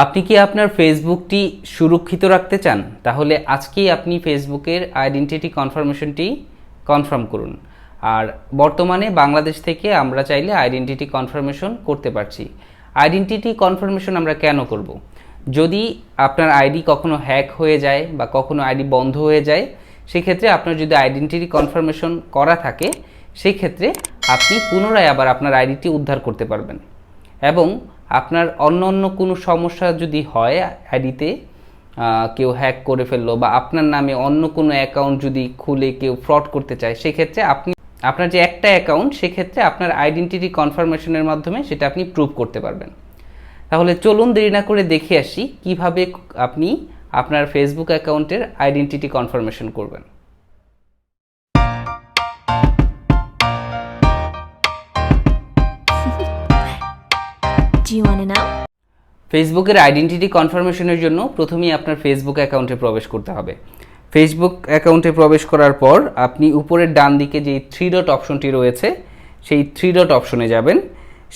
আপনি কি আপনার ফেসবুকটি সুরক্ষিত রাখতে চান? তাহলে আজকেই আপনি ফেসবুকের আইডেন্টিটি কনফার্মেশনটি কনফার্ম করুন। আর বর্তমানে বাংলাদেশ থেকে আমরা চাইলে আইডেন্টিটি কনফার্মেশন করতে পারছি। আইডেন্টিটি কনফার্মেশন আমরা কেন করব? যদি আপনার আইডি কখনো হ্যাক হয়ে যায় বা কখনো আইডি বন্ধ হয়ে যায়, সেক্ষেত্রে আপনার যদি আইডেন্টিটি কনফার্মেশন করা থাকে, সেই ক্ষেত্রে আপনি পুনরায় আবার আপনার আইডিটি উদ্ধার করতে পারবেন। এবং আপনার অন্য কোনো সমস্যা যদি হয় আইডিতে, কেউ হ্যাক করে ফেললো বা আপনার নামে অন্য কোনো অ্যাকাউন্ট যদি খুলে কেউ ফ্রড করতে চায়, সেক্ষেত্রে আপনি আপনার যে একটা অ্যাকাউন্ট, সেক্ষেত্রে আপনার আইডেন্টিটি কনফার্মেশনের মাধ্যমে সেটা আপনি প্রুভ করতে পারবেন। তাহলে চলুন দেরি না করে দেখে আসি কিভাবে আপনি আপনার ফেসবুক অ্যাকাউন্টের আইডেন্টিটি কনফার্মেশন করবেন। ফেসবুকের আইডেন্টিটি কনফার্মেশনের জন্য প্রথমেই আপনার ফেসবুক অ্যাকাউন্টে প্রবেশ করতে হবে। ফেসবুক অ্যাকাউন্টে প্রবেশ করার পর আপনি উপরের ডান দিকে যে 3 ডট অপশনটি রয়েছে, সেই 3 ডট অপশনে যাবেন।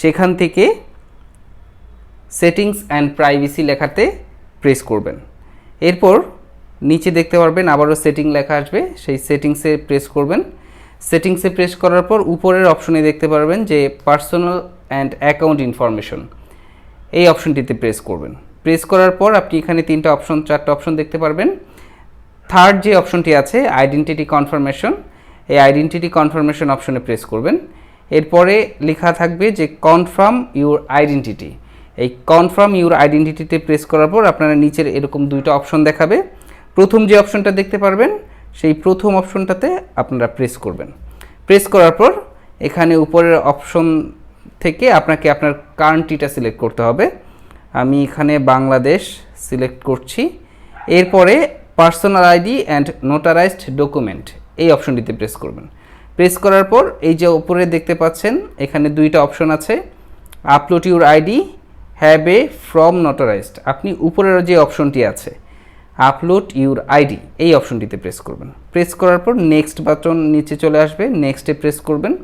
সেখান থেকে সেটিংস অ্যান্ড প্রাইভেসি লেখাতে প্রেস করবেন। এরপর নিচে দেখতে পারবেন আবারও সেটিং লেখা আসবে, সেই সেটিংসে প্রেস করবেন। সেটিংসে প্রেস করার পর উপরের অপশনে দেখতে পারবেন যে পার্সোনাল অ্যান্ড অ্যাকাউন্ট ইনফরমেশন, এই অপশনটিতে প্রেস করবেন। প্রেস করার পর আপনি এখানে 4টা অপশন দেখতে পারবেন। থার্ড যে অপশনটি আছে আইডেন্টিটি কনফার্মেশন, এই আইডেন্টিটি কনফার্মেশন অপশনে প্রেস করবেন। এরপরে লেখা থাকবে যে কনফার্ম ইউর আইডেন্টিটি, এই কনফার্ম ইউর আইডেন্টিটিতে প্রেস করার পর আপনারা নিচের এরকম 2টা অপশন দেখাবে। প্রথম যে অপশনটা দেখতে পারবেন, সেই প্রথম অপশনটাতে আপনারা প্রেস করবেন। প্রেস করার পর এখানে উপরের অপশন থেকে আপনাকে আপনার কান্ট্রিটা সিলেক্ট করতে হবে। আমি এখানে বাংলাদেশ সিলেক্ট করছি। এরপরে personal ID and notarised document, এই অপশনটিতে প্রেস করবেন। প্রেস করার পর এই যে উপরে দেখতে পাচ্ছেন এখানে 2টা অপশন আছে, upload your ID, have a form notarized. আপনি উপরের যে অপশনটি আছে আপলোড ইউর আইডি, এই অপশনটিতে প্রেস করবেন। প্রেস করার পর নেক্সট বাটন নিচে চলে আসবে, নেক্সটে প্রেস করবেন।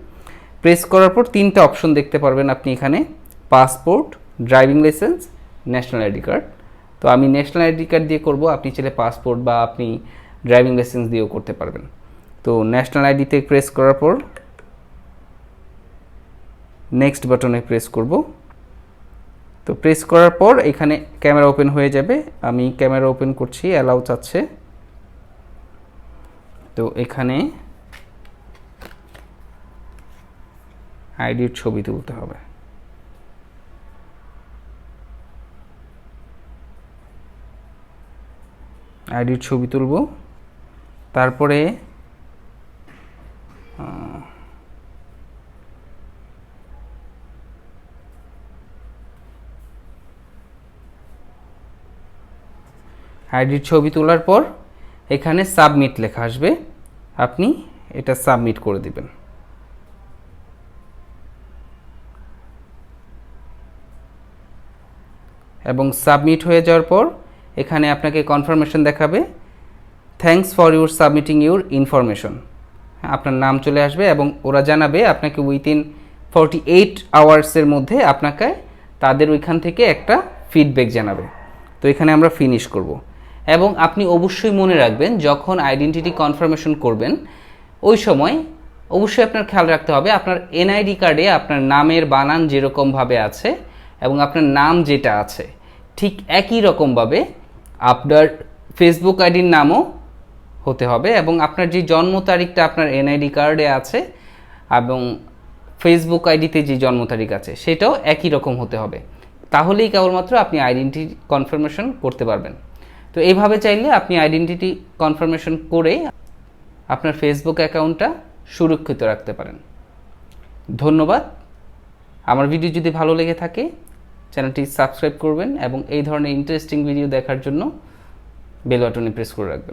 প্রেস করার পর 3টা অপশন দেখতে পারবেন আপনি এখানে, passport, driving licence, national ID card. তো আমি ন্যাশনাল আইডি কার্ড দিয়ে করব, আপনি চাইলে পাসপোর্ট বা আপনি ড্রাইভিং লাইসেন্স দিয়েও করতে পারবেন। তো ন্যাশনাল আইডিতে প্রেস করার পর নেক্সট বাটনে প্রেস করব। তো প্রেস করার পর এখানে ক্যামেরা ওপেন হয়ে যাবে। আমি ক্যামেরা ওপেন করছি, অ্যালাউ চাচ্ছে। তো এখানে আইডির ছবি তুলতে হবে। আইডির ছবি তুলব, তারপরে আইডির ছবি তোলার পর এখানে সাবমিট লেখা আসবে, আপনি এটা সাবমিট করে দিবেন। এবং সাবমিট হয়ে যাওয়ার পর এখানে আপনাকে কনফার্মেশন দেখাবে, thanks for your submitting your information. আপনার নাম চলে আসবে এবং ওরা জানাবে আপনাকে উইথিন 48 আওয়ার্সের মধ্যে আপনাকে তাদের ওইখান থেকে একটা ফিডব্যাক জানাবে। তো এখানে আমরা ফিনিশ করব। এবং আপনি অবশ্যই মনে রাখবেন, যখন আইডেন্টিটি কনফার্মেশন করবেন ওই সময় অবশ্যই আপনার খেয়াল রাখতে হবে আপনার এনআইডি কার্ডে আপনার নামের বানান যেরকমভাবে আছে এবং আপনার নাম যেটা আছে ঠিক একই রকমভাবে আপনার ফেসবুক আইডির নামও হতে হবে, এবং আপনার যে জন্ম তারিখটা আপনার এনআইডি কার্ডে আছে এবং ফেসবুক আইডিতে যে জন্ম তারিখ আছে সেটাও একই রকম হতে হবে। তাহলেই কেবলমাত্র আপনি আইডেন্টিটি কনফার্মেশন করতে পারবেন। তো এইভাবে চাইলে আপনি আইডেন্টিটি কনফার্মেশন করে আপনার ফেসবুক অ্যাকাউন্টটা সুরক্ষিত রাখতে পারেন। ধন্যবাদ। আমার ভিডিও যদি ভালো লেগে থাকে চ্যানেলটি সাবস্ক্রাইব করবেন এবং এই ধরনের ইন্টারেস্টিং ভিডিও দেখার জন্য বেল বাটনে প্রেস করে রাখবেন।